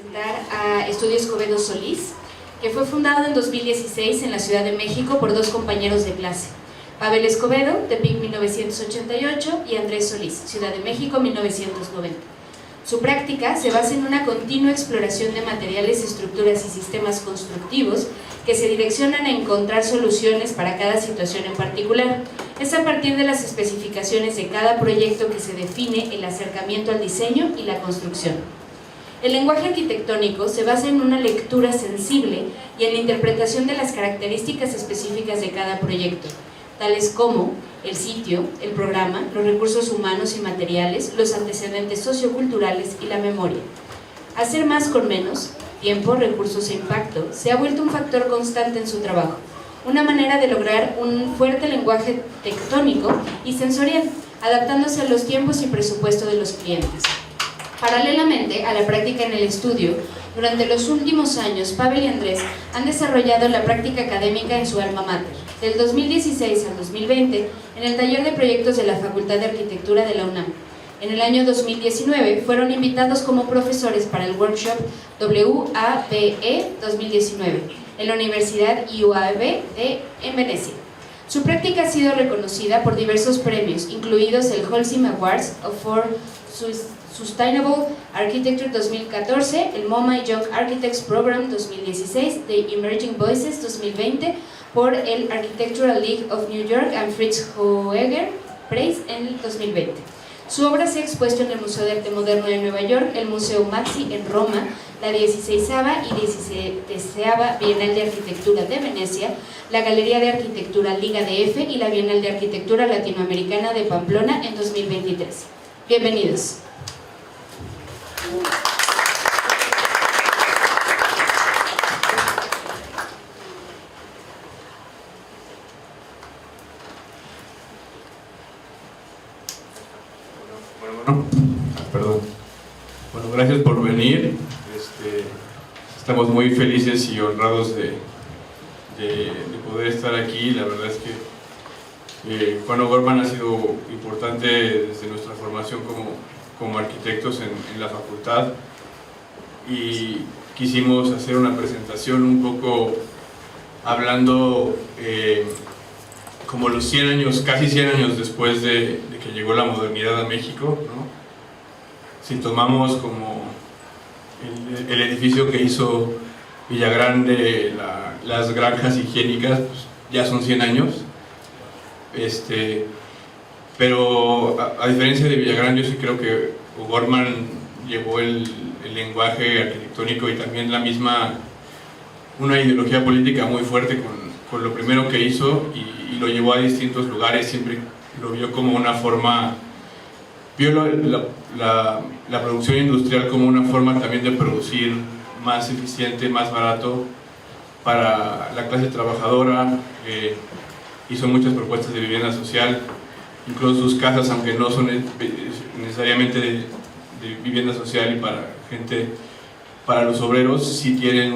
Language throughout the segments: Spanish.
presentar a Estudio Escobedo Solís, que fue fundado en 2016 en la Ciudad de México por dos compañeros de clase, Pavel Escobedo, Tepic 1988, y Andrés Solís, Ciudad de México 1990. Su práctica se basa en una continua exploración de materiales, estructuras y sistemas constructivos que se direccionan a encontrar soluciones para cada situación en particular. Es a partir de las especificaciones de cada proyecto que se define el acercamiento al diseño y la construcción. El lenguaje arquitectónico se basa en una lectura sensible y en la interpretación de las características específicas de cada proyecto, tales como el sitio, el programa, los recursos humanos y materiales, los antecedentes socioculturales y la memoria. Hacer más con menos, tiempo, recursos e impacto, se ha vuelto un factor constante en su trabajo, una manera de lograr un fuerte lenguaje tectónico y sensorial, adaptándose a los tiempos y presupuesto de los clientes. Paralelamente a la práctica en el estudio, durante los últimos años, Pavel y Andrés han desarrollado la práctica académica en su alma mater. Del 2016 al 2020, en el taller de proyectos de la Facultad de Arquitectura de la UNAM. En el año 2019 fueron invitados como profesores para el workshop WABE 2019 en la Universidad UAB en Venecia. Su práctica ha sido reconocida por diversos premios, incluidos el Holcim Awards for Sustainable Architecture 2014, el MoMA Young Architects Program 2016, The Emerging Voices 2020, por el Architectural League of New York and Fritz Hoeger Prize en el 2020. Su obra se ha expuesto en el Museo de Arte Moderno de Nueva York, el Museo Maxi en Roma, la 16ª y 17ª Bienal de Arquitectura de Venecia, la Galería de Arquitectura Liga DF y la Bienal de Arquitectura Latinoamericana de Pamplona en 2023. Bienvenidos. Bueno, gracias por venir. Estamos muy felices y honrados de poder estar aquí. La verdad es que Juan O'Gorman ha sido importante desde nuestra formación como arquitectos en la facultad, y quisimos hacer una presentación un poco hablando como los 100 años, casi 100 años después de que llegó la modernidad a México, ¿no? Si tomamos como el edificio que hizo Villagrán de las granjas higiénicas, pues ya son 100 años. Pero a diferencia de Villagrán, yo sí creo que O'Gorman llevó el lenguaje arquitectónico y también una ideología política muy fuerte con lo primero que hizo, y lo llevó a distintos lugares. Siempre lo vio como una forma, vio la producción industrial como una forma también de producir más eficiente, más barato para la clase trabajadora. Hizo muchas propuestas de vivienda social, incluso sus casas, aunque no son necesariamente de vivienda social y para los obreros, sí tienen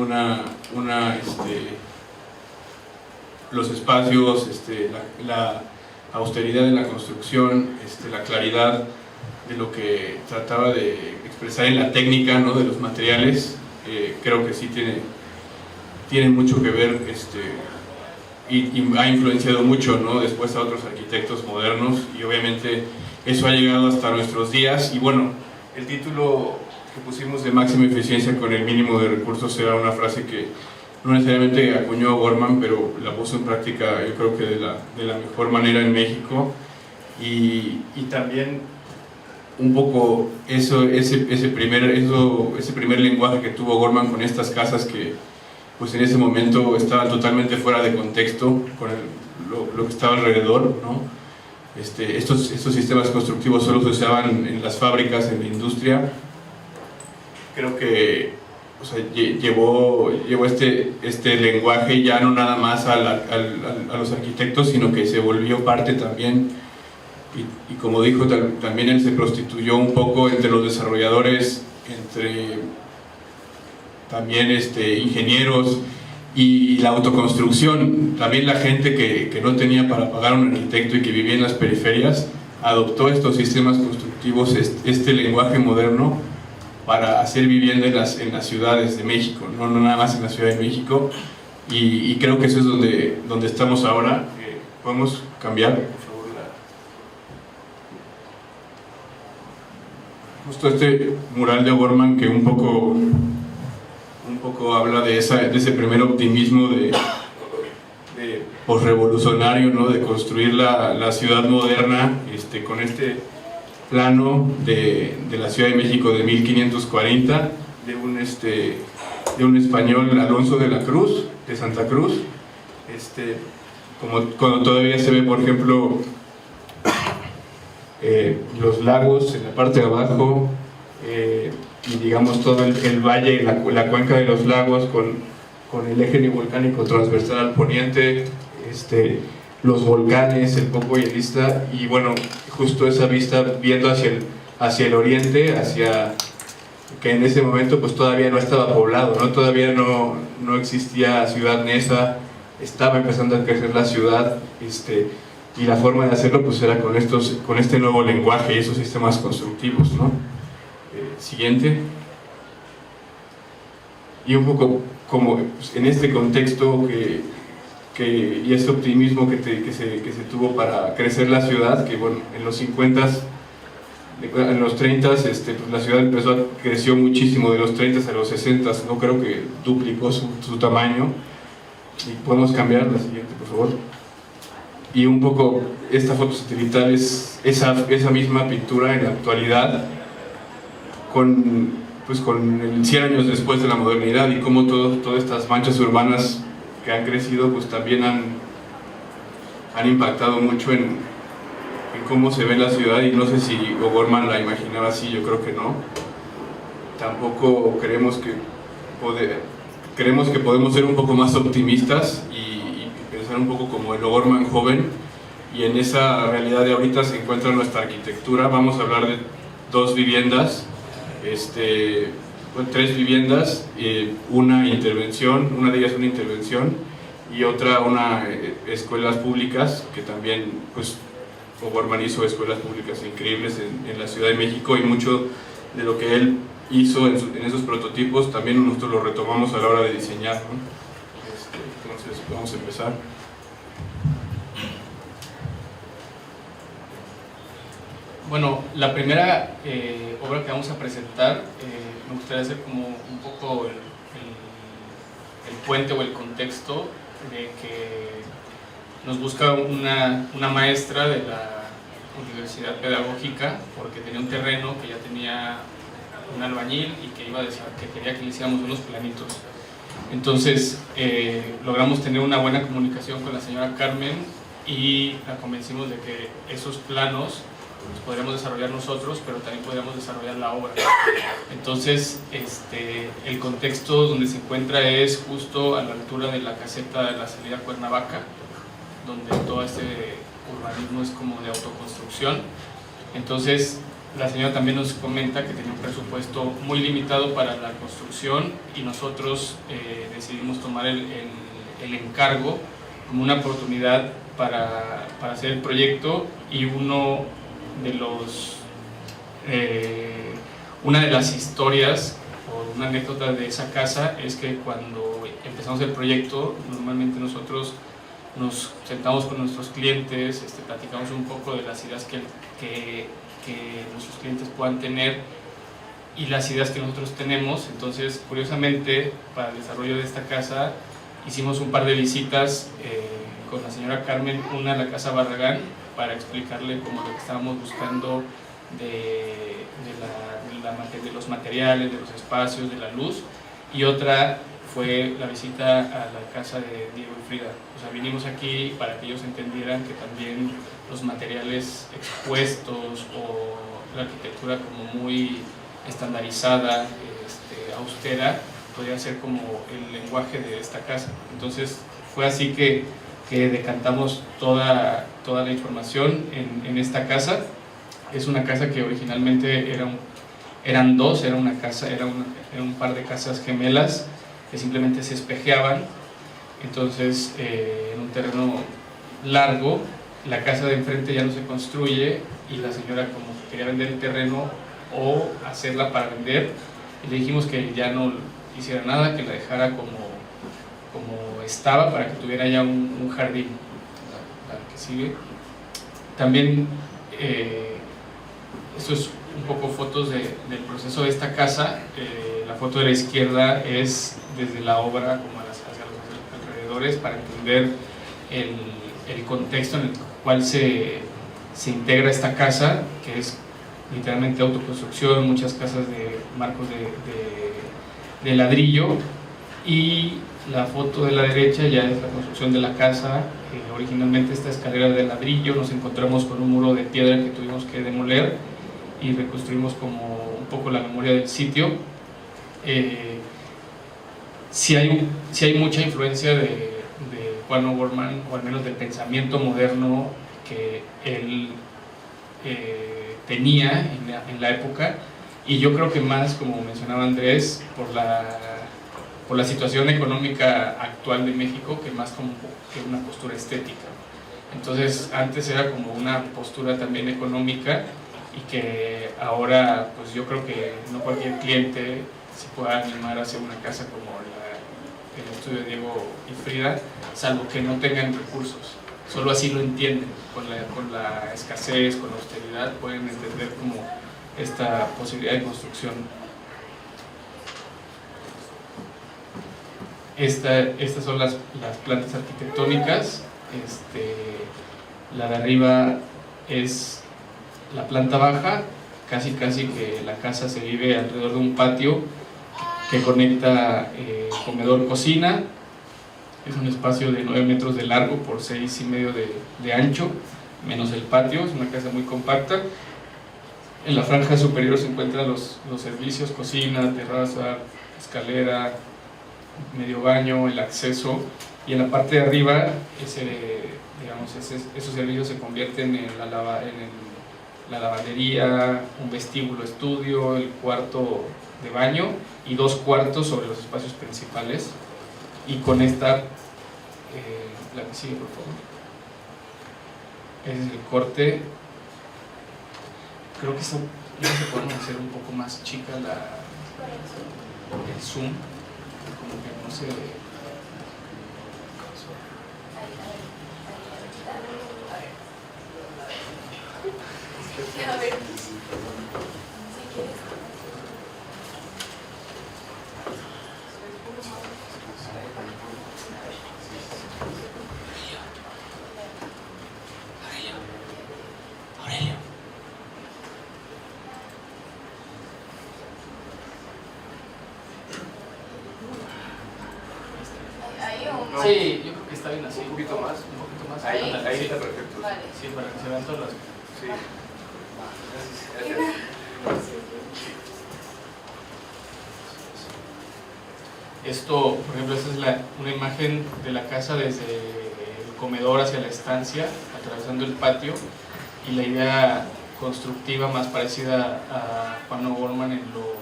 los espacios, la austeridad en la construcción, la claridad de lo que trataba de expresar en la técnica, ¿no?, de los materiales. Creo que sí tiene mucho que ver, y ha influenciado mucho, ¿no?, después a otros arquitectos modernos, y obviamente eso ha llegado hasta nuestros días. Y bueno, el título que pusimos de máxima eficiencia con el mínimo de recursos era una frase que no necesariamente acuñó O'Gorman, pero la puso en práctica, yo creo que de la mejor manera en México. Y también un poco ese primer lenguaje que tuvo O'Gorman con estas casas que pues en ese momento estaban totalmente fuera de contexto con lo que estaba alrededor, ¿no? Estos sistemas constructivos solo se usaban en las fábricas, en la industria. Creo que, o sea, llevó este lenguaje ya no nada más a los arquitectos, sino que se volvió parte también, y como dijo, también él se prostituyó un poco entre los desarrolladores, entre también ingenieros y la autoconstrucción. También la gente que no tenía para pagar a un arquitecto y que vivía en las periferias adoptó estos sistemas constructivos, este lenguaje moderno, para hacer vivienda en las ciudades de México, no nada más en la Ciudad de México, y creo que eso es donde estamos ahora. ¿Podemos cambiar, por favor? Justo este mural de O'Gorman que un poco habla de ese primer optimismo de posrevolucionario, ¿no? De construir la ciudad moderna, con este plano de la Ciudad de México de 1540, de un español, Alonso de la Cruz, de Santa Cruz, como cuando todavía se ve, por ejemplo, los lagos en la parte de abajo, y digamos todo el valle, la cuenca de los lagos con el eje volcánico transversal al poniente, los volcanes, el Popo y el Ista, y bueno, justo esa vista viendo hacia el oriente, que en ese momento pues todavía no estaba poblado, ¿no? Todavía no existía Ciudad Neza, estaba empezando a crecer la ciudad, y la forma de hacerlo pues era con este nuevo lenguaje y esos sistemas constructivos, ¿no? Siguiente. Y un poco como pues, en este contexto y este optimismo que se tuvo para crecer la ciudad, que bueno, en los 50s, en los 30s, pues la ciudad creció muchísimo, de los 30s a los 60s, no creo que duplicó su tamaño. Y podemos cambiar la siguiente, por favor. Y un poco esta foto satelital es esa misma pintura en la actualidad, con el 100 años después de la modernidad, y cómo todas estas manchas urbanas que han crecido pues también han impactado mucho en cómo se ve la ciudad. Y no sé si O'Gorman la imaginaba así, yo creo que no. Tampoco creemos que podemos ser un poco más optimistas y pensar un poco como el O'Gorman joven, y en esa realidad de ahorita se encuentra nuestra arquitectura. Vamos a hablar de 2 viviendas, 3 viviendas, una de ellas una intervención y otra escuelas públicas, que también pues O'Gorman hizo escuelas públicas increíbles en la Ciudad de México, y mucho de lo que él hizo en esos prototipos también nosotros lo retomamos a la hora de diseñar, ¿no? Entonces vamos a empezar. Bueno, la primera obra que vamos a presentar, me gustaría hacer como un poco el puente o el contexto de que nos busca una maestra de la Universidad Pedagógica, porque tenía un terreno que ya tenía un albañil y que quería que le hiciéramos unos planitos. Entonces logramos tener una buena comunicación con la señora Carmen y la convencimos de que esos planos los podríamos desarrollar nosotros, pero también podríamos desarrollar la obra. Entonces el contexto donde se encuentra es justo a la altura de la caseta de la salida Cuernavaca, donde todo este urbanismo es como de autoconstrucción. Entonces la señora también nos comenta que tenía un presupuesto muy limitado para la construcción, y nosotros decidimos tomar el encargo como una oportunidad para hacer el proyecto. Y una de las historias o una anécdota de esa casa es que cuando empezamos el proyecto, normalmente nosotros nos sentamos con nuestros clientes, platicamos un poco de las ideas que nuestros clientes puedan tener y las ideas que nosotros tenemos. Entonces, curiosamente, para el desarrollo de esta casa hicimos un par de visitas con la señora Carmen, una a la Casa Barragán, para explicarle como lo que estábamos buscando de los materiales, de los espacios, de la luz, y otra fue la visita a la casa de Diego y Frida. O sea, vinimos aquí para que ellos entendieran que también los materiales expuestos o la arquitectura como muy estandarizada, austera, podría ser como el lenguaje de esta casa. Entonces fue así que decantamos toda la información en esta casa. Es una casa que originalmente eran dos, era un par de casas gemelas que simplemente se espejeaban. Entonces en un terreno largo, la casa de enfrente ya no se construye, y la señora como quería vender el terreno o hacerla para vender, y le dijimos que ya no hiciera nada, que la dejara como estaba, para que tuviera ya un jardín. La que sigue. También esto es un poco fotos del proceso de esta casa. La foto de la izquierda es desde la obra como hacia los alrededores, para entender el contexto en el cual se integra esta casa, que es literalmente autoconstrucción, muchas casas de marcos de ladrillo. Y la foto de la derecha ya es la construcción de la casa. Originalmente esta escalera de ladrillo, nos encontramos con un muro de piedra que tuvimos que demoler y reconstruimos como un poco la memoria del sitio. Sí hay mucha influencia de Juan O'Gorman, o al menos del pensamiento moderno que él tenía en la época, y yo creo que más, como mencionaba Andrés, por la situación económica actual de México, que más como que una postura estética. Entonces antes era como una postura también económica, y que ahora pues yo creo que no cualquier cliente se pueda animar a hacer una casa como el estudio de Diego y Frida, salvo que no tengan recursos. Solo así lo entienden, con la escasez, con la austeridad, pueden entender como esta posibilidad de construcción. Estas son las plantas arquitectónicas. La de arriba es la planta baja, casi que la casa se vive alrededor de un patio que conecta comedor-cocina. Es un espacio de 9 metros de largo por 6,5 de ancho, menos el patio. Es una casa muy compacta. En la franja superior se encuentran los servicios: cocina, terraza, escalera, medio baño, el acceso. Y en la parte de arriba esos servicios se convierten en la lavandería, un vestíbulo estudio, el cuarto de baño y 2 cuartos sobre los espacios principales. Y con esta, la que sigue por favor, ese es el corte. Creo que esto ya se puede hacer un poco más chica el zoom, como que no se... A ver. Sí, yo creo que está bien así. Un poquito más. Ahí Ahí sí. está perfecto. Vale. Sí, para que se vean todas las... Sí. Gracias. Esto, por ejemplo, esta es una imagen de la casa desde el comedor hacia la estancia, atravesando el patio, y la idea constructiva más parecida a Juan O'Gorman en lo,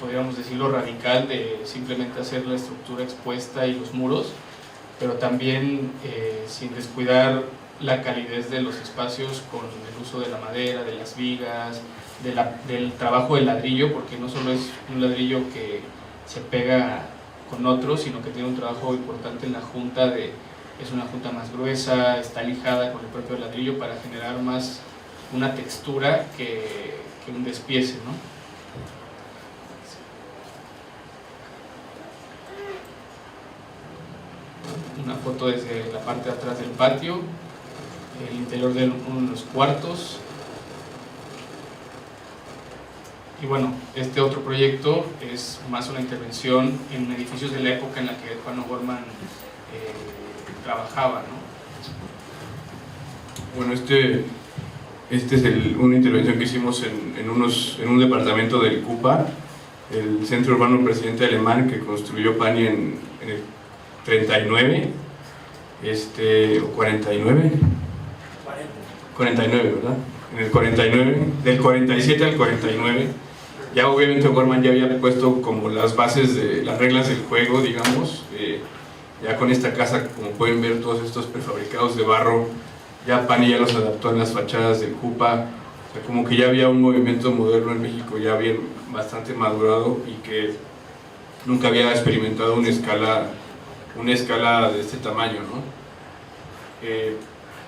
podríamos decirlo, radical, de simplemente hacer la estructura expuesta y los muros, pero también sin descuidar la calidez de los espacios, con el uso de la madera, de las vigas, del trabajo del ladrillo, porque no solo es un ladrillo que se pega con otros, sino que tiene un trabajo importante en la junta, es una junta más gruesa, está lijada con el propio ladrillo para generar más una textura que un despiece, ¿no? Una foto desde la parte de atrás del patio, el interior de uno de los cuartos. Y bueno, este otro proyecto es más una intervención en edificios de la época en la que Juan O'Gorman trabajaba, ¿no? Bueno, este es una intervención que hicimos en un departamento del CUPA, el Centro Urbano Presidente Alemán, que construyó Pani en el 39, o 49, 49, ¿verdad? En el 49, del 47 al 49. Ya obviamente O'Gorman ya había puesto como las bases de las reglas del juego, digamos. Ya con esta casa, como pueden ver, todos estos prefabricados de barro, ya Pani ya los adaptó en las fachadas del CUPA, sea, como que ya había un movimiento moderno en México ya bien bastante madurado y que nunca había experimentado una escala de este tamaño, ¿no?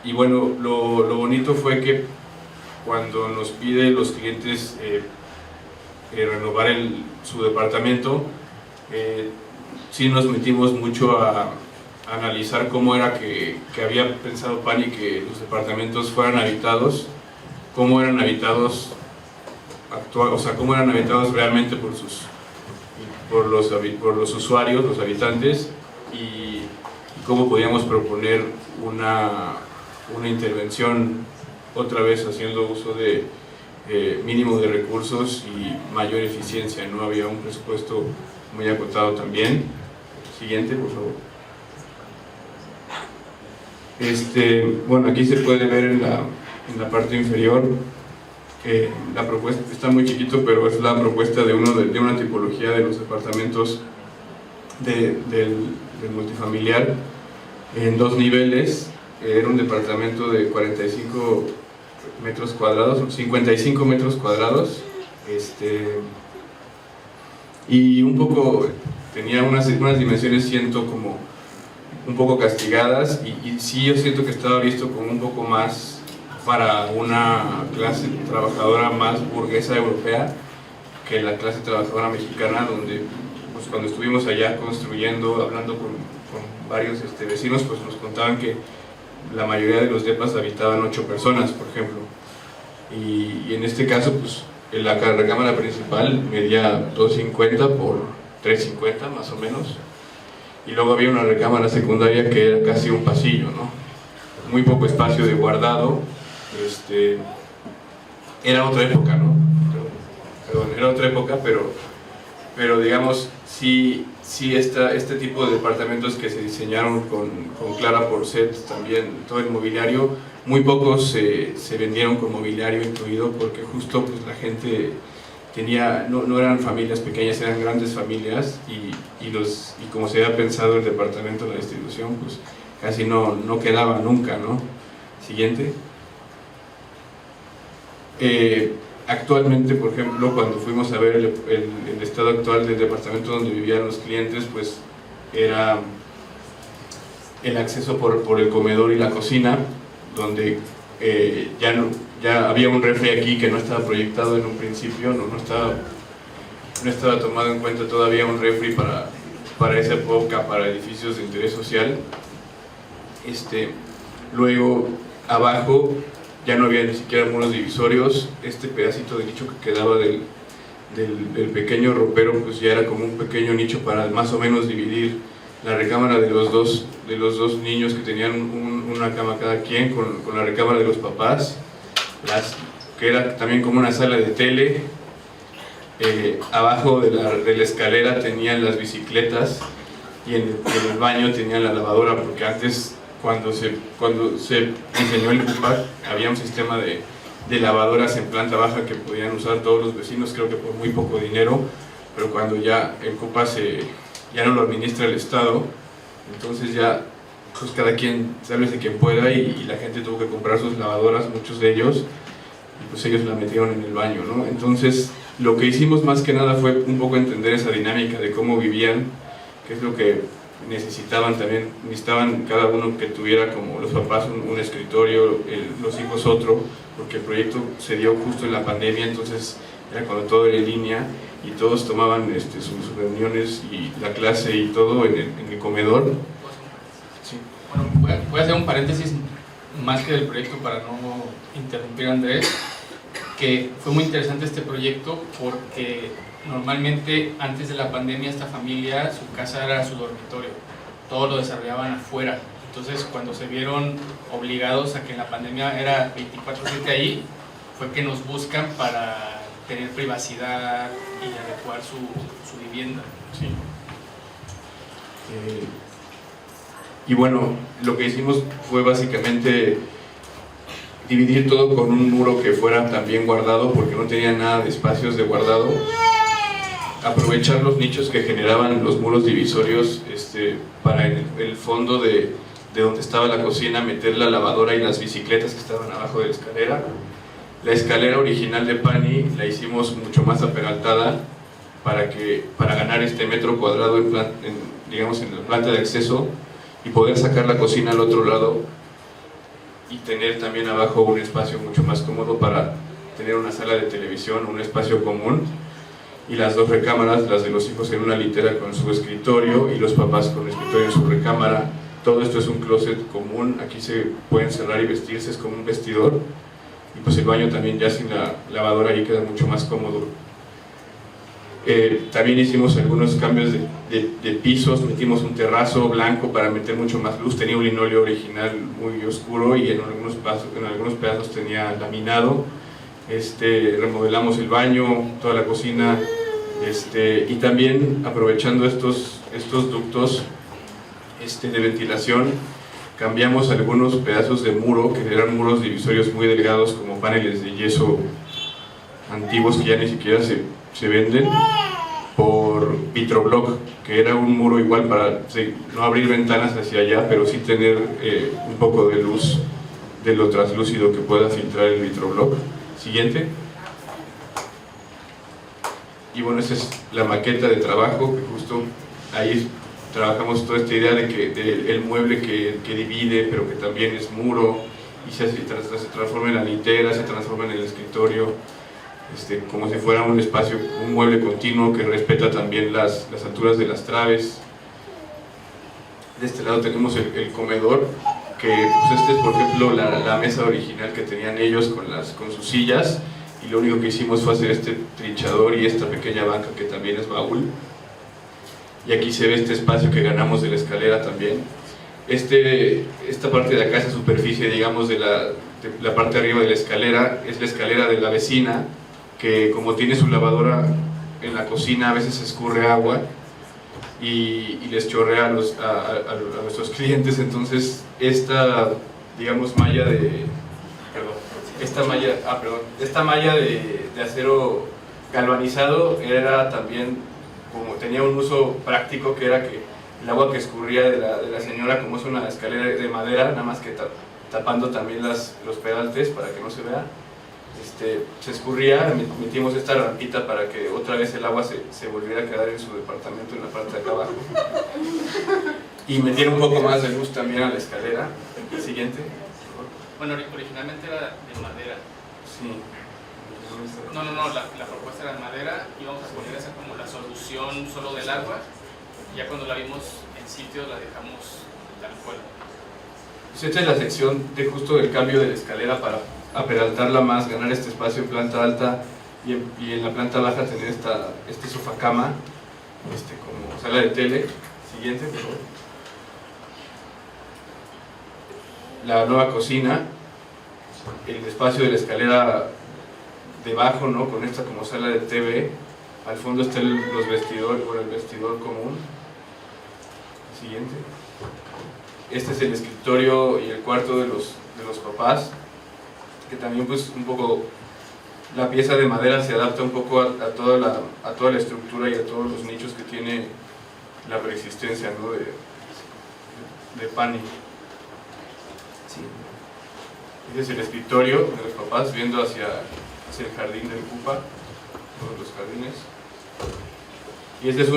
Y bueno, lo bonito fue que cuando nos piden los clientes renovar su departamento, sí nos metimos mucho a analizar cómo era que había pensado Pani que los departamentos fueran habitados, cómo eran habitados o sea, cómo eran habitados realmente por los usuarios, los habitantes, y cómo podíamos proponer una intervención, otra vez haciendo uso de mínimo de recursos y mayor eficiencia. No había un presupuesto muy acotado también. Siguiente, por favor. Bueno, aquí se puede ver en la parte inferior la propuesta. Está muy chiquito, pero es la propuesta de una tipología de los departamentos del multifamiliar en 2 niveles. Era un departamento de 55 metros cuadrados, y un poco tenía unas dimensiones, siento como un poco castigadas, y sí, yo siento que estaba visto como un poco más para una clase trabajadora más burguesa europea que la clase trabajadora mexicana, donde pues cuando estuvimos allá construyendo, hablando con varios vecinos, pues nos contaban que la mayoría de los depas habitaban 8 personas, por ejemplo, y en este caso pues la recámara principal medía 250 por 350 más o menos, y luego había una recámara secundaria que era casi un pasillo, ¿no? Muy poco espacio de guardado. Era otra época, ¿no? Perdón, era otra época, pero digamos, sí este tipo de departamentos que se diseñaron con Clara Porcet, también todo el mobiliario, muy pocos se vendieron con mobiliario incluido, porque justo pues la gente no eran familias pequeñas, eran grandes familias, y como se había pensado el departamento, la distribución, pues casi no quedaba nunca, ¿no? Siguiente. Actualmente, por ejemplo, cuando fuimos a ver el estado actual del departamento donde vivían los clientes, pues era el acceso por el comedor y la cocina, donde ya había un refri aquí que no estaba proyectado en un principio, no estaba tomado en cuenta todavía un refri para esa época, para edificios de interés social. Luego, abajo ya no había ni siquiera muros divisorios. Este pedacito de nicho que quedaba del pequeño ropero, pues ya era como un pequeño nicho para más o menos dividir la recámara de los dos niños, que tenían una cama cada quien, con la recámara de los papás, que era también como una sala de tele. Abajo de la escalera tenían las bicicletas, y en el baño tenían la lavadora, porque antes, cuando se diseñó el CUPAC, había un sistema de lavadoras en planta baja que podían usar todos los vecinos, creo que por muy poco dinero, pero cuando ya el CUPAC ya no lo administra el Estado, entonces ya pues cada quien sálvese quien pueda, y la gente tuvo que comprar sus lavadoras, muchos de ellos, y pues ellos la metieron en el baño, ¿no? Entonces lo que hicimos más que nada fue un poco entender esa dinámica de cómo vivían, qué es lo que necesitaban cada uno, que tuviera, como los papás un escritorio, los hijos otro, porque el proyecto se dio justo en la pandemia, entonces era cuando todo era en línea y todos tomaban sus reuniones y la clase y todo en el comedor. Sí. Bueno, voy a hacer un paréntesis más que del proyecto para no interrumpir a Andrés, que fue muy interesante este proyecto porque normalmente antes de la pandemia esta familia, su casa era su dormitorio, todo lo desarrollaban afuera. Entonces cuando se vieron obligados a que en la pandemia era 24/7 ahí, fue que nos buscan para tener privacidad y adecuar su vivienda. Sí. Y bueno, lo que hicimos fue básicamente dividir todo con un muro que fuera también guardado, porque no tenía nada de espacios de guardado. Aprovechar los nichos que generaban los muros divisorios para en el fondo de donde estaba la cocina meter la lavadora y las bicicletas que estaban abajo de la escalera. La escalera original de Pani la hicimos mucho más aperaltada para ganar este metro cuadrado digamos en la planta de acceso y poder sacar la cocina al otro lado y tener también abajo un espacio mucho más cómodo para tener una sala de televisión, un espacio común, y las dos recámaras, las de los hijos en una litera con su escritorio y los papás con el escritorio en su recámara. Todo esto es un closet común, aquí se pueden cerrar y vestirse, es como un vestidor, y pues el baño también ya sin la lavadora ahí queda mucho más cómodo. También hicimos algunos cambios de pisos, metimos un terrazo blanco para meter mucho más luz, tenía un linóleo original muy oscuro y en algunos pedazos tenía laminado. Remodelamos el baño, toda la cocina, y también aprovechando estos ductos de ventilación, cambiamos algunos pedazos de muro, que eran muros divisorios muy delgados como paneles de yeso antiguos que ya ni siquiera se venden, por vitroblock, que era un muro igual para no abrir ventanas hacia allá, pero sí tener un poco de luz de lo translúcido que pueda filtrar el vitroblock. Siguiente. Y bueno, esa es la maqueta de trabajo, que justo ahí trabajamos toda esta idea de que el mueble que divide, pero que también es muro, y se transforma en la litera, se transforma en el escritorio, como si fuera un espacio, un mueble continuo que respeta también las alturas de las traves. De este lado tenemos el comedor, que pues es por ejemplo la mesa original que tenían ellos con sus sillas, y lo único que hicimos fue hacer este trinchador y esta pequeña banca que también es baúl. Y aquí se ve este espacio que ganamos de la escalera también. Esta parte de acá, esa superficie, digamos, de la parte de arriba de la escalera, es la escalera de la vecina, que como tiene su lavadora en la cocina, a veces escurre agua y les chorrea a nuestros clientes. Entonces esta, digamos, malla de acero galvanizado era también, como tenía un uso práctico, que era que el agua que escurría de la señora, como es una escalera de madera, nada más que tapando también los pedales para que no se vea, se escurría, metimos esta rampita para que otra vez el agua se volviera a quedar en su departamento en la parte de acá abajo, y metieron un poco más de luz también a la escalera. Siguiente. Bueno, originalmente era de madera. Sí. No, la propuesta era de madera, íbamos a poner esa como la solución solo del agua, y ya cuando la vimos en sitio la dejamos tal cual. Pues esta es la sección justo del cambio de la escalera para aperaltarla más, ganar este espacio en planta alta, y en la planta baja tener este sofacama, como sala de tele. Siguiente, por favor. La nueva cocina, el espacio de la escalera debajo, ¿no? Con esta como sala de TV, al fondo está el vestidor común. Siguiente. Este es el escritorio y el cuarto de los papás, que también pues un poco la pieza de madera se adapta un poco a toda la estructura y a todos los nichos que tiene la preexistencia, ¿no? de Pani. Sí. Este es el escritorio de los papás viendo hacia el jardín del Cupa, todos los jardines. Y este es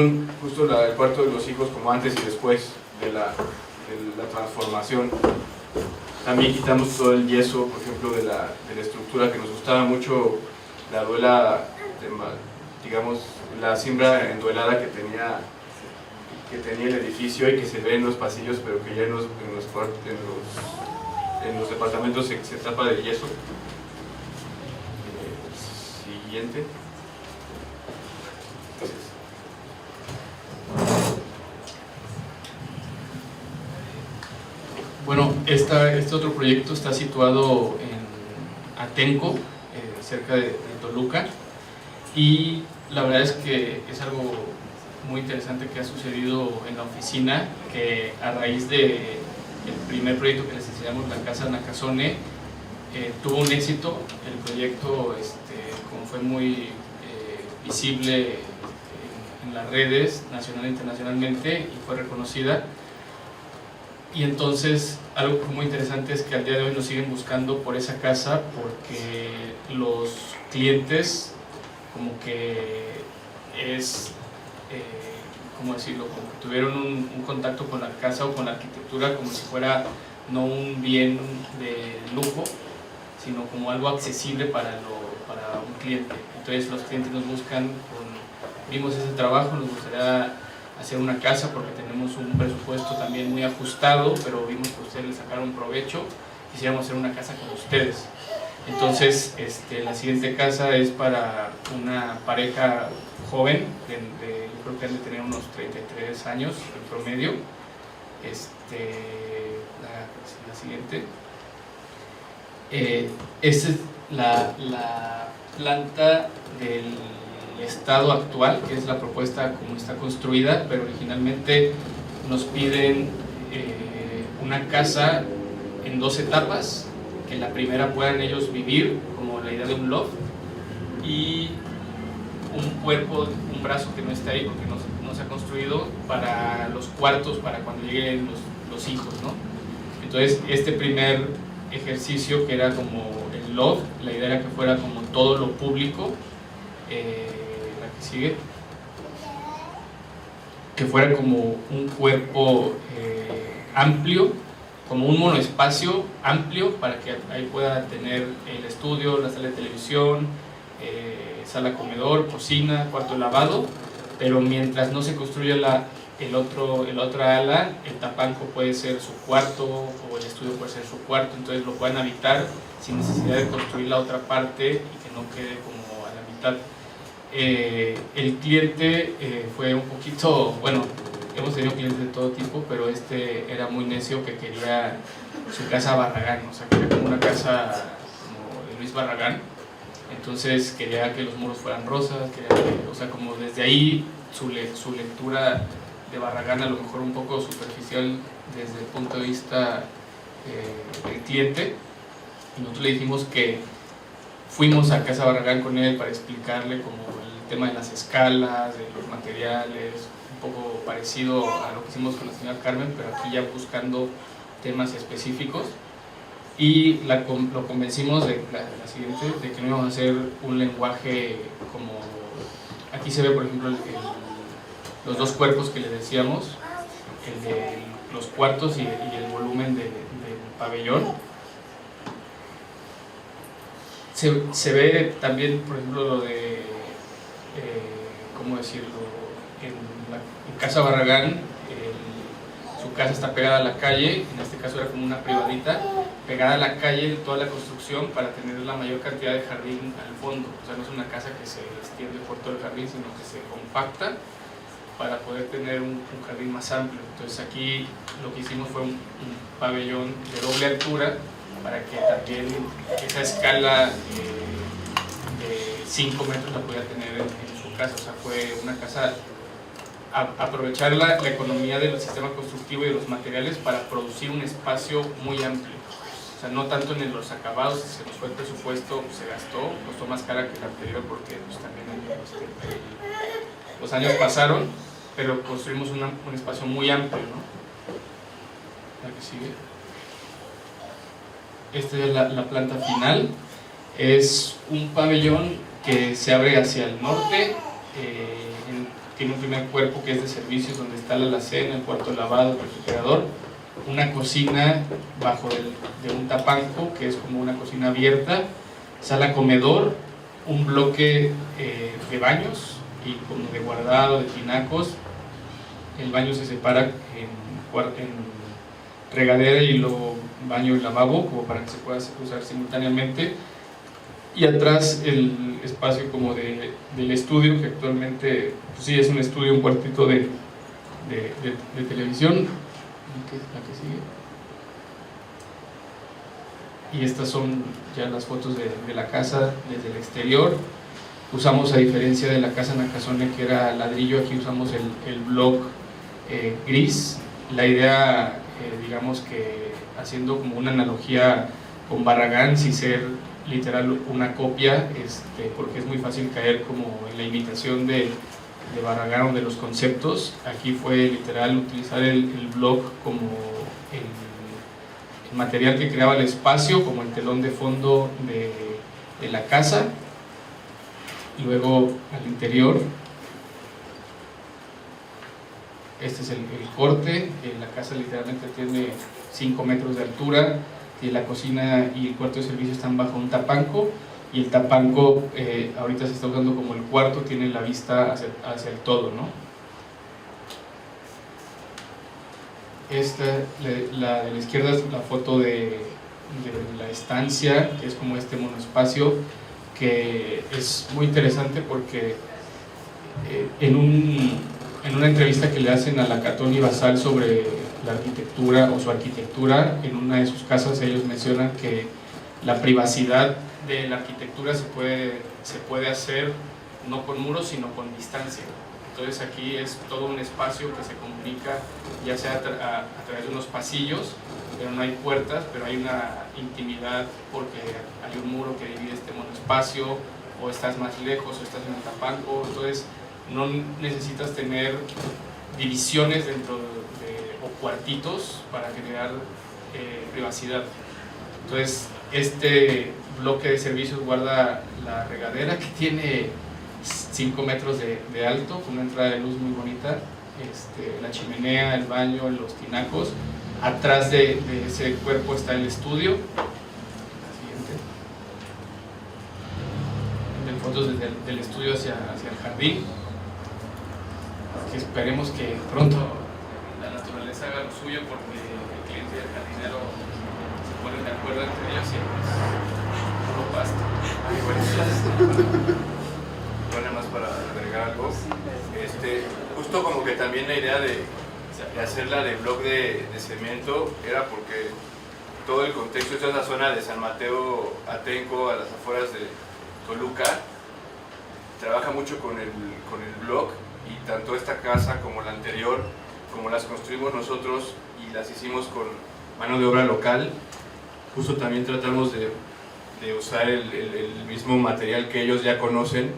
justo el cuarto de los hijos, como antes y después de la transformación. También quitamos todo el yeso, por ejemplo, de la estructura, que nos gustaba mucho la duela, digamos, la cimbra enduelada que tenía el edificio y que se ve en los pasillos, pero que ya en los departamentos se tapa de yeso. Siguiente. Bueno, este otro proyecto está situado en Atenco, cerca de Toluca, y la verdad es que es algo muy interesante que ha sucedido en la oficina, que a raíz del primer proyecto que les enseñamos, la Casa Nakazone, tuvo un éxito. El proyecto, como fue muy visible en las redes nacional e internacionalmente y fue reconocida, Y entonces algo muy interesante es que al día de hoy nos siguen buscando por esa casa porque los clientes como que es, ¿cómo decirlo? Como que tuvieron un contacto con la casa o con la arquitectura como si fuera no un bien de lujo, sino como algo accesible para un cliente. Entonces los clientes nos buscan, vimos ese trabajo, nos gustaría hacer una casa porque tenemos un presupuesto también muy ajustado, pero vimos que ustedes le sacaron provecho, quisiéramos hacer una casa con ustedes. Entonces la siguiente casa es para una pareja joven, yo creo que han de tener unos 33 años en promedio. La siguiente. Esta es la planta del estado actual, que es la propuesta como está construida, pero originalmente nos piden una casa en 2 etapas, que en la primera puedan ellos vivir, como la idea de un loft, y un cuerpo, un brazo que no está ahí porque no se ha construido, para los cuartos, para cuando lleguen los hijos, ¿no? Entonces este primer ejercicio, que era como el loft, la idea era que fuera como todo lo público, la que sigue, que fuera como un cuerpo amplio, como un monoespacio amplio, para que ahí pueda tener el estudio, la sala de televisión, sala comedor, cocina, cuarto de lavado, pero mientras no se construya el otra ala, el tapanco puede ser su cuarto o el estudio puede ser su cuarto, entonces lo puedan habitar sin necesidad de construir la otra parte y que no quede como a la mitad. El cliente fue un poquito, bueno, hemos tenido clientes de todo tipo, pero era muy necio, que quería su casa Barragán, o sea, quería como una casa como de Luis Barragán. Entonces quería que los muros fueran rosas, o sea, como desde ahí su lectura de Barragán, a lo mejor un poco superficial desde el punto de vista del cliente. Y nosotros le dijimos que fuimos a Casa Barragán con él para explicarle como el tema de las escalas, de los materiales, un poco parecido a lo que hicimos con la señora Carmen, pero aquí ya buscando temas específicos. Y lo convencimos de la siguiente, de que no íbamos a hacer un lenguaje como, aquí se ve por ejemplo los 2 cuerpos que le decíamos, el de los cuartos y el volumen del pabellón. Se ve también por ejemplo lo de, ¿cómo decirlo? En Casa Barragán, su casa está pegada a la calle, en este caso era como una privadita, pegada a la calle toda la construcción para tener la mayor cantidad de jardín al fondo. O sea, no es una casa que se extiende por todo el jardín, sino que se compacta para poder tener un jardín más amplio. Entonces aquí lo que hicimos fue un pabellón de doble altura para que también esa escala de 5 metros la pudiera tener en su casa. O sea, fue una casa, aprovechar la economía del sistema constructivo y de los materiales para producir un espacio muy amplio. O sea, no tanto en los acabados, se nos fue el presupuesto, se costó más cara que la anterior porque pues, también los años pasaron, pero construimos un espacio muy amplio, ¿no? La que sigue. Esta es la planta final. Es un pabellón que se abre hacia el norte, tiene un primer cuerpo que es de servicios, donde está la alacena, el cuarto de lavado, el refrigerador, una cocina bajo de un tapanco, que es como una cocina abierta, sala comedor, un bloque de baños y como de guardado, de tinacos. El baño se separa en regadera y luego baño y lavabo, como para que se pueda usar simultáneamente. Y atrás el espacio como del estudio, que actualmente pues sí es un estudio, un cuartito de televisión. La que sigue. Y estas son ya las fotos de la casa desde el exterior. Usamos, a diferencia de la casa Nakasone, que era ladrillo, aquí usamos el block gris. La idea, digamos que haciendo como una analogía con Barragán, sin ser literal una copia, porque es muy fácil caer como en la imitación de Barragán o de los conceptos. Aquí fue literal utilizar el block como el material que creaba el espacio, como el telón de fondo de la casa. Luego al interior, este es el corte. La casa literalmente tiene 5 metros de altura, y la cocina y el cuarto de servicio están bajo un tapanco, y el tapanco ahorita se está usando como el cuarto, tiene la vista hacia el todo, ¿no? Esta, la de la izquierda, es la foto de la estancia, que es como este monoespacio, que es muy interesante porque en una entrevista que le hacen a la Catón Basal sobre la arquitectura o su arquitectura, en una de sus casas ellos mencionan que la privacidad de la arquitectura se puede hacer no con muros sino con distancia. Entonces aquí es todo un espacio que se comunica ya sea a través de unos pasillos, pero no hay puertas, pero hay una intimidad porque hay un muro que divide este monoespacio, o estás más lejos o estás en el tapanco. Entonces no necesitas tener divisiones dentro o cuartitos para generar privacidad. Entonces este bloque de servicios guarda la regadera, que tiene 5 metros de alto, con una entrada de luz muy bonita, la chimenea, el baño, los tinacos. Atrás de ese cuerpo está el estudio. La siguiente. De fotos del estudio hacia el jardín. Que esperemos que pronto la naturaleza haga lo suyo, porque el cliente y el jardinero se ponen de acuerdo entre ellos y pues puro pasto. Bueno, más para agregar algo, justo como que también la idea de hacerla de bloque de cemento era porque todo el contexto de esta zona de San Mateo Atenco, a las afueras de Toluca, trabaja mucho con el bloque, y tanto esta casa como la anterior, como las construimos nosotros y las hicimos con mano de obra local, justo también tratamos de usar el mismo material que ellos ya conocen,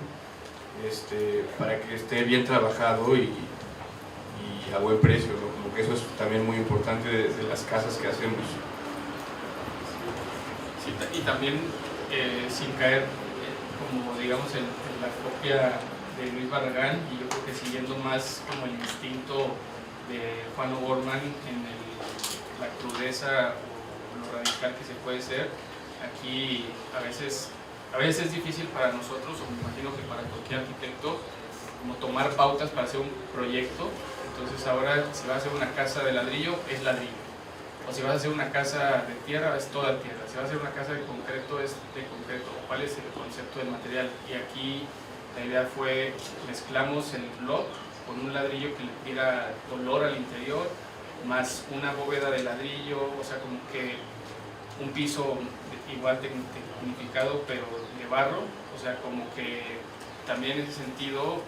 para que esté bien trabajado y a buen precio, ¿no? Como que eso es también muy importante de las casas que hacemos. Sí, y también sin caer como digamos en la copia de Luis Barragán, y yo creo que siguiendo más como el instinto de Juan O'Gorman en la crudeza o lo radical que se puede ser. Aquí a veces es difícil para nosotros, o me imagino que para cualquier arquitecto, como tomar pautas para hacer un proyecto. Entonces ahora, si vas a hacer una casa de ladrillo, es ladrillo, o si vas a hacer una casa de tierra, es toda tierra, si vas a hacer una casa de concreto, es de concreto, o cuál es el concepto del material. Y aquí la idea fue, mezclamos el block con un ladrillo que le diera color al interior, más una bóveda de ladrillo, o sea, como que un piso igual tecnificado pero de barro, o sea, como que también en ese sentido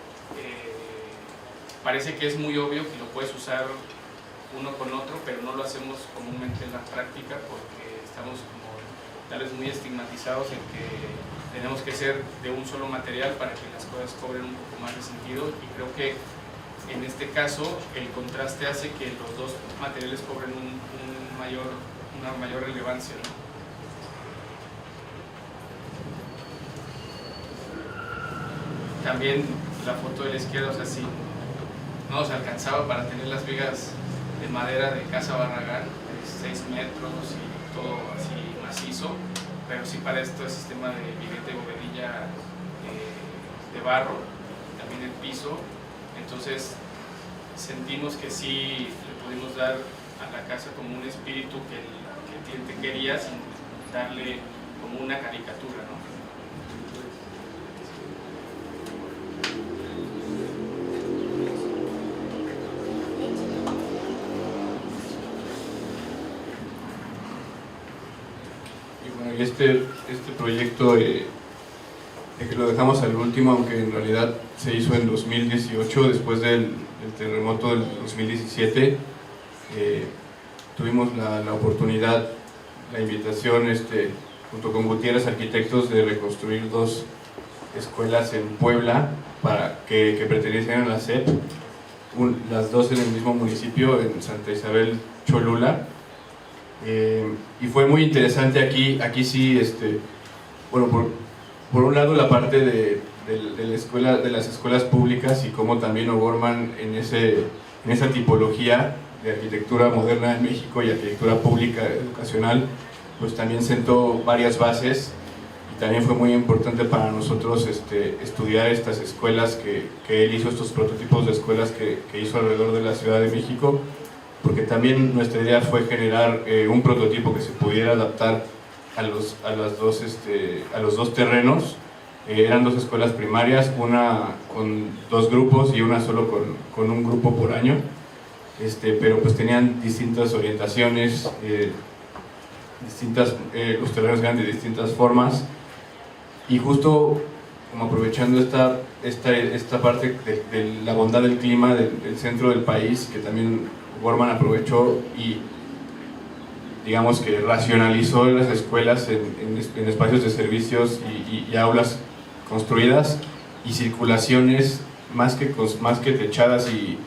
parece que es muy obvio que lo puedes usar uno con otro, pero no lo hacemos comúnmente en la práctica porque estamos como tal vez muy estigmatizados en que tenemos que ser de un solo material para que las cosas cobren un poco más de sentido, y creo que en este caso el contraste hace que los dos materiales cobren una mayor relevancia, ¿no? También la foto de la izquierda, o sea, sí, no nos alcanzaba para tener las vigas de madera de Casa Barragán, de 6 metros y todo así macizo, pero sí para esto el sistema de biguete y bovedilla de barro, también el piso. Entonces sentimos que sí le pudimos dar a la casa como un espíritu que el cliente quería, sin darle como una caricatura, ¿no? Y este proyecto que lo dejamos al último, aunque en realidad se hizo en 2018, después del terremoto del 2017, tuvimos la oportunidad, la invitación junto con Gutiérrez Arquitectos de reconstruir 2 escuelas en Puebla, que pertenecían a la SEP, las dos en el mismo municipio, en Santa Isabel Cholula. Y fue muy interesante aquí sí, bueno, por un lado la parte de las escuelas públicas y cómo también O'Gorman en esa tipología de arquitectura moderna en México y arquitectura pública educacional, pues también sentó varias bases, y también fue muy importante para nosotros estudiar estas escuelas que él hizo, estos prototipos de escuelas que hizo alrededor de la Ciudad de México, porque también nuestra idea fue generar un prototipo que se pudiera adaptar a los dos terrenos. Eran dos escuelas primarias, una con 2 grupos y una solo con un grupo por año, pero pues tenían distintas orientaciones, los terrenos eran de distintas formas, y justo como aprovechando esta parte de la bondad del clima del centro del país, que también O'Gorman aprovechó y digamos que racionalizó las escuelas en espacios de servicios y aulas construidas y circulaciones más que techadas y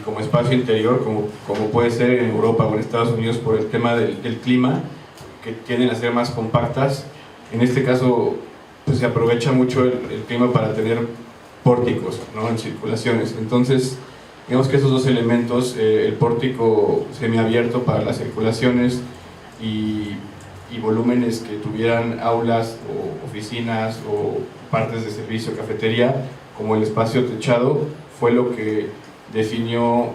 como espacio interior, como puede ser en Europa o en Estados Unidos por el tema del clima, que tienden a ser más compactas. En este caso pues se aprovecha mucho el clima para tener pórticos, ¿no?, en circulaciones. Entonces digamos que esos dos elementos, el pórtico semiabierto para las circulaciones y volúmenes que tuvieran aulas o oficinas o partes de servicio, cafetería, como el espacio techado, fue lo que definió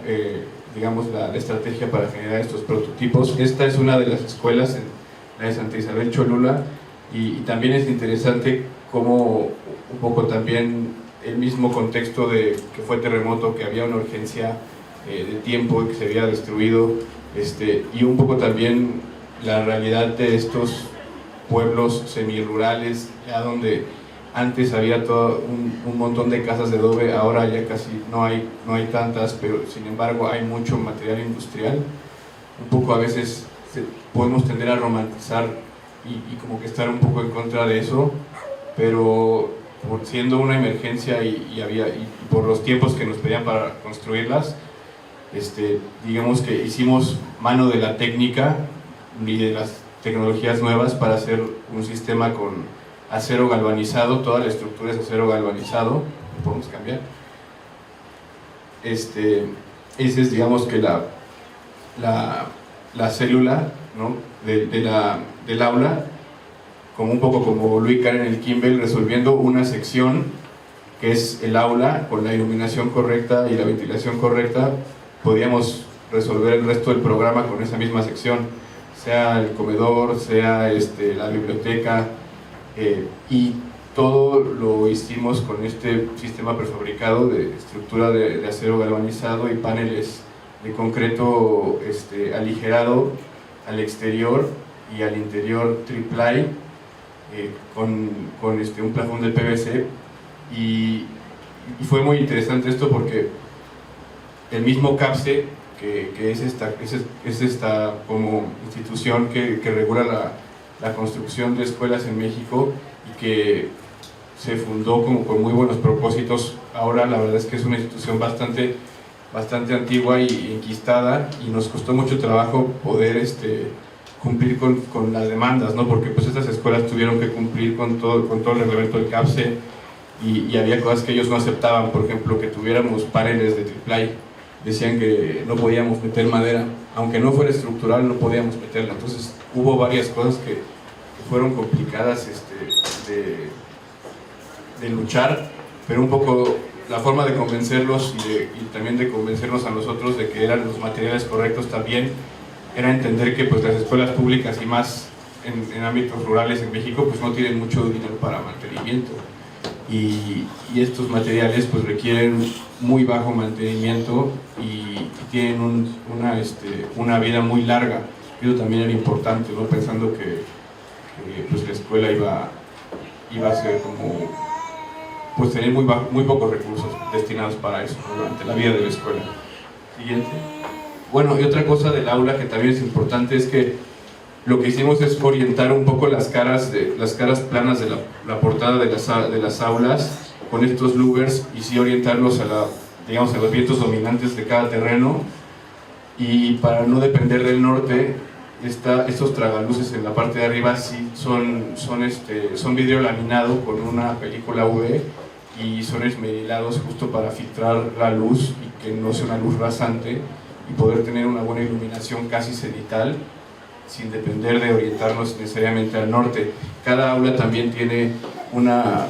digamos la estrategia para generar estos prototipos. Esta es una de las escuelas, la de Santa Isabel Cholula, y también es interesante cómo un poco también el mismo contexto de que fue terremoto, que había una urgencia de tiempo, que se había destruido, y un poco también la realidad de estos pueblos semirurales, ya donde antes había todo un montón de casas de adobe, ahora ya casi no hay tantas, pero sin embargo hay mucho material industrial. Un poco a veces podemos tender a romantizar y como que estar un poco en contra de eso, pero siendo una emergencia y por los tiempos que nos pedían para construirlas, digamos que hicimos mano de la técnica y de las tecnologías nuevas para hacer un sistema con acero galvanizado. Toda la estructura es acero galvanizado, lo podemos cambiar. Esa es, digamos que la célula, ¿no?, del aula, como un poco como Louis Kahn en el Kimball, resolviendo una sección que es el aula. Con la iluminación correcta y la ventilación correcta podíamos resolver el resto del programa con esa misma sección, sea el comedor, sea la biblioteca, y todo lo hicimos con este sistema prefabricado de estructura de acero galvanizado y paneles de concreto aligerado al exterior y al interior triple, con un plafón de PVC, y fue muy interesante esto porque el mismo CAPSE, que es esta como institución que regula la construcción de escuelas en México y que se fundó como con muy buenos propósitos, ahora la verdad es que es una institución bastante antigua y enquistada, y nos costó mucho trabajo poder cumplir con las demandas, ¿no?, porque pues estas escuelas tuvieron que cumplir con todo el reglamento del CAPSE, y había cosas que ellos no aceptaban. Por ejemplo, que tuviéramos paneles de triple, decían que no podíamos meter madera, aunque no fuera estructural no podíamos meterla. Entonces hubo varias cosas que fueron complicadas de luchar, pero un poco la forma de convencerlos y también de convencernos a nosotros de que eran los materiales correctos también era entender que pues las escuelas públicas y más en ámbitos rurales en México pues no tienen mucho dinero para mantenimiento, y estos materiales pues requieren muy bajo mantenimiento y tienen una vida muy larga. Eso también era importante, ¿no?, pensando que pues la escuela iba a ser como pues tener muy pocos recursos destinados para eso, ¿no?, durante la vida de la escuela. Siguiente. Bueno, y otra cosa del aula que también es importante es que lo que hicimos es orientar un poco las caras planas de la portada de las aulas con estos louvers y sí orientarlos a digamos, a los vientos dominantes de cada terreno, y para no depender del norte, estos tragaluces en la parte de arriba sí son vidrio laminado con una película UV y son esmerilados justo para filtrar la luz y que no sea una luz rasante y poder tener una buena iluminación casi cenital sin depender de orientarnos necesariamente al norte. Cada aula también tiene una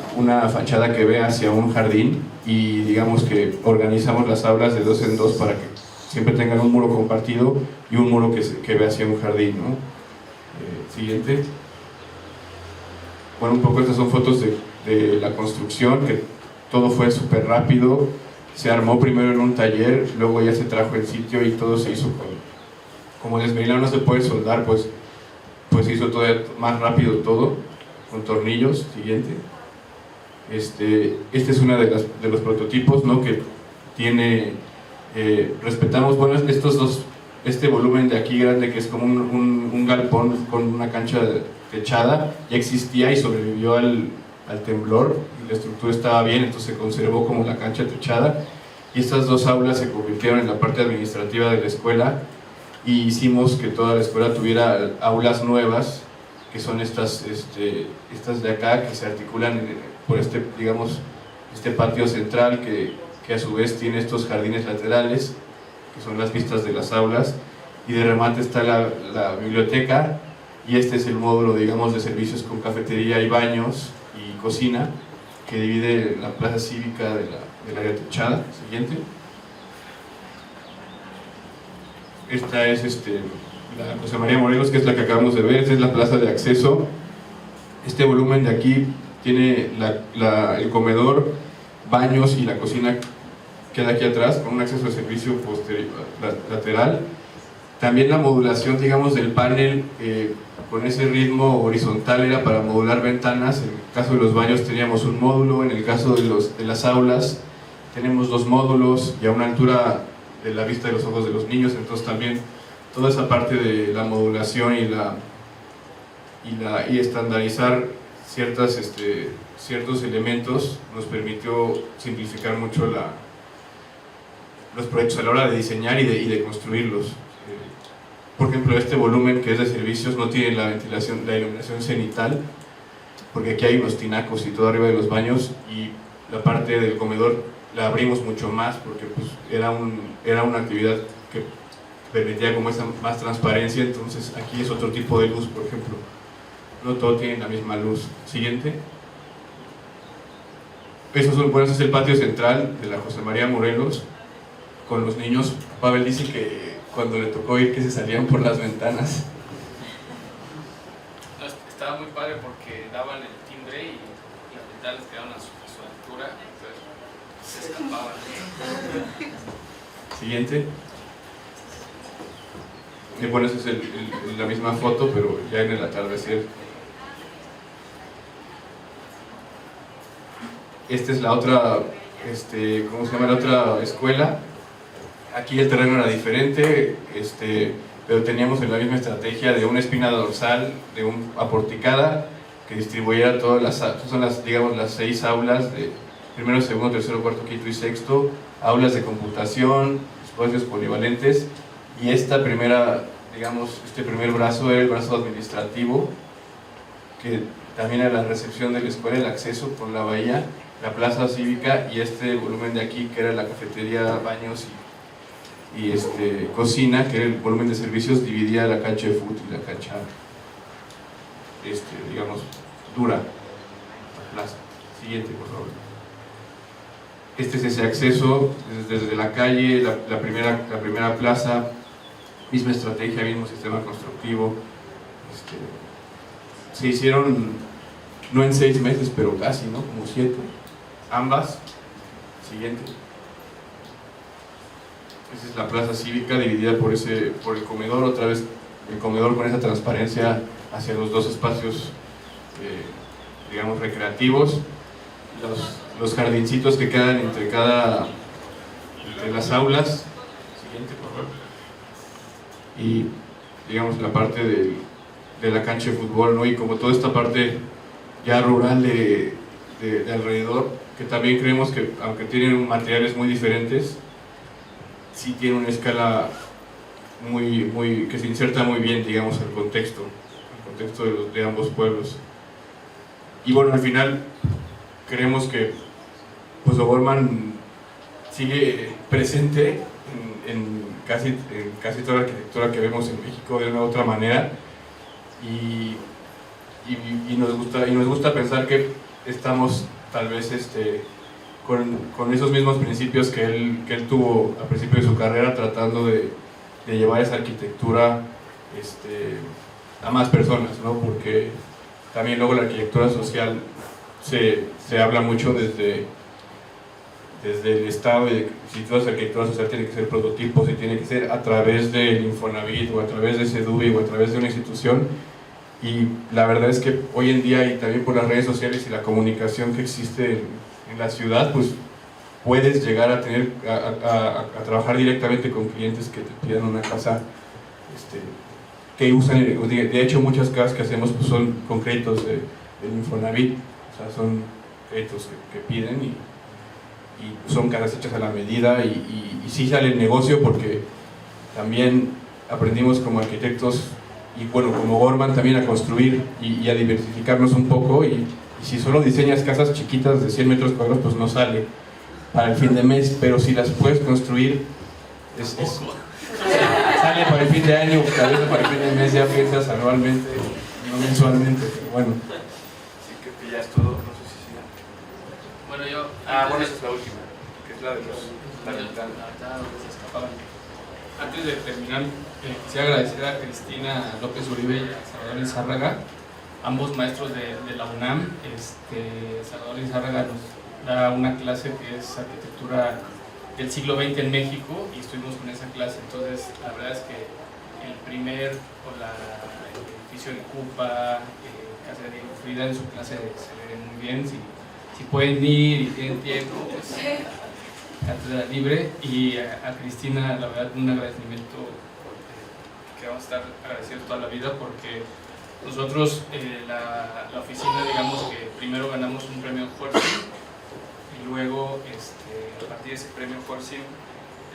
fachada que ve hacia un jardín y digamos que organizamos las aulas de 2 en 2 para que siempre tengan un muro compartido y un muro que ve hacia un jardín, ¿no? Siguiente. Bueno, un poco estas son fotos de la construcción, que todo fue súper rápido. Se armó primero en un taller, luego ya se trajo el sitio y todo se hizo como desmerilar no se puede soldar, pues se hizo todo más rápido todo, con tornillos. Siguiente. Este es uno de los prototipos, ¿no? Que tiene, respetamos, bueno, este volumen de aquí grande, que es como un galpón con una cancha techada, ya existía y sobrevivió al temblor, y la estructura estaba bien, entonces se conservó como la cancha techada, y estas 2 aulas se convirtieron en la parte administrativa de la escuela, y hicimos que toda la escuela tuviera aulas nuevas, que son estas de acá, que se articulan por digamos, este patio central, que a su vez tiene estos jardines laterales, que son las vistas de las aulas, y de remate está la biblioteca, y este es el módulo, digamos, de servicios con cafetería y baños y cocina, que divide la plaza cívica del área techada. Siguiente. Esta es la José María Morelos, que es la que acabamos de ver. Esta es la plaza de acceso. Este volumen de aquí tiene el comedor, baños y la cocina queda aquí atrás, con un acceso de servicio lateral. También la modulación, digamos, del panel con ese ritmo horizontal era para modular ventanas. En el caso de los baños teníamos un módulo, en el caso de las aulas tenemos 2 módulos y a una altura de la vista de los ojos de los niños. Entonces también toda esa parte de la modulación y estandarizar ciertos elementos nos permitió simplificar mucho los proyectos a la hora de diseñar y de construirlos. Por ejemplo, este volumen que es de servicios no tiene la iluminación cenital, porque aquí hay unos tinacos y todo arriba de los baños, y la parte del comedor la abrimos mucho más porque pues, era una actividad que permitía como esa más transparencia. Entonces aquí es otro tipo de luz, por ejemplo, no todo tiene la misma luz. Siguiente. Ese es el patio central de la José María Morelos con los niños. Pavel dice que cuando le tocó ir que se salían por las ventanas. Estaba muy padre porque daban el timbre y las ventanas quedaban a su altura, entonces se escapaban. Siguiente. Bueno, esa es la misma foto, pero ya en el atardecer. Esta es la otra, ¿cómo se llama? La otra escuela. Aquí el terreno era diferente, pero teníamos la misma estrategia de una espina dorsal, de una aporticada que distribuyera todas digamos, las 6 aulas de primero, segundo, tercero, cuarto, quinto y sexto, aulas de computación, espacios polivalentes, y este primer brazo era el brazo administrativo, que también era la recepción de la escuela, el acceso por la bahía, la plaza cívica, y este volumen de aquí que era la cafetería, baños y cocina, que era el volumen de servicios, dividía la cancha de fútbol y la cancha digamos dura, la plaza. Siguiente, por favor. Este es ese acceso desde la calle, la primera plaza, misma estrategia, mismo sistema constructivo. Se hicieron no en 6 meses, pero casi, ¿no? Como 7, ambas. Siguiente. Esa es la plaza cívica dividida por el comedor, otra vez el comedor con esa transparencia hacia los 2 espacios, digamos, recreativos, los jardincitos que quedan entre las aulas. Siguiente, por favor. Y digamos la parte de la cancha de fútbol, ¿no? Y como toda esta parte ya rural de alrededor, que también creemos que, aunque tienen materiales muy diferentes, sí tiene una escala que se inserta muy bien, digamos, al contexto de ambos pueblos. Y bueno, al final creemos que pues O'Gorman sigue presente en casi toda la arquitectura que vemos en México de una u otra manera, y nos gusta pensar que estamos tal vez con esos mismos principios que él tuvo al principio de su carrera, tratando de llevar esa arquitectura a más personas, ¿no? Porque también luego la arquitectura social se habla mucho desde el Estado, de que si toda esa arquitectura social tiene que ser prototipos y tiene que ser a través del Infonavit o a través de CEDUBI o a través de una institución, y la verdad es que hoy en día, y también por las redes sociales y la comunicación que existe en la ciudad, pues puedes llegar a tener a trabajar directamente con clientes que te pidan una casa que usan, de hecho muchas casas que hacemos pues son con créditos del Infonavit, o sea, son créditos que piden, y son casas hechas a la medida, y sí sale el negocio, porque también aprendimos como arquitectos, y bueno, como O'Gorman también, a construir y a diversificarnos un poco, y si solo diseñas casas chiquitas de 100 metros cuadrados, pues no sale para el fin de mes, pero si las puedes construir, sale para el fin de año, tal vez para el fin de mes ya piensas anualmente, no mensualmente, pero bueno. Así que ya es todo, no sé si sigan. Bueno, yo... Bueno, esa es la última, que es la de los... Antes de terminar, quisiera agradecer a Cristina López Uribe y a Salvador Lizárraga, ambos maestros de la UNAM. Salvador Lizárraga nos da una clase que es arquitectura del siglo XX en México, y estuvimos con esa clase. Entonces, la verdad es que el edificio de Cupa, casa de Diego Frida, en su clase se ve muy bien. Si pueden ir y tienen tiempo, pues cátedra libre. Y a Cristina, la verdad, un agradecimiento que vamos a estar agradecidos toda la vida, porque nosotros, la oficina, digamos que primero ganamos un premio Forsim, y luego a partir de ese premio Forsim,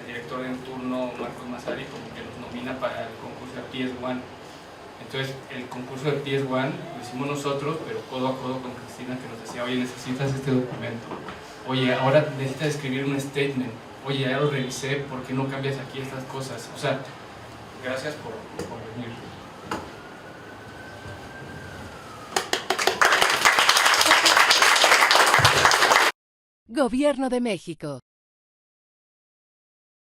el director en turno, Marcos Massari, como que nos nomina para el concurso de PS1. Entonces, el concurso de PS1 lo hicimos nosotros, pero codo a codo con Cristina, que nos decía: oye, necesitas este documento, oye, ahora necesitas escribir un statement, oye, ya lo revisé, ¿por qué no cambias aquí estas cosas? O sea, gracias por venir. Gobierno de México.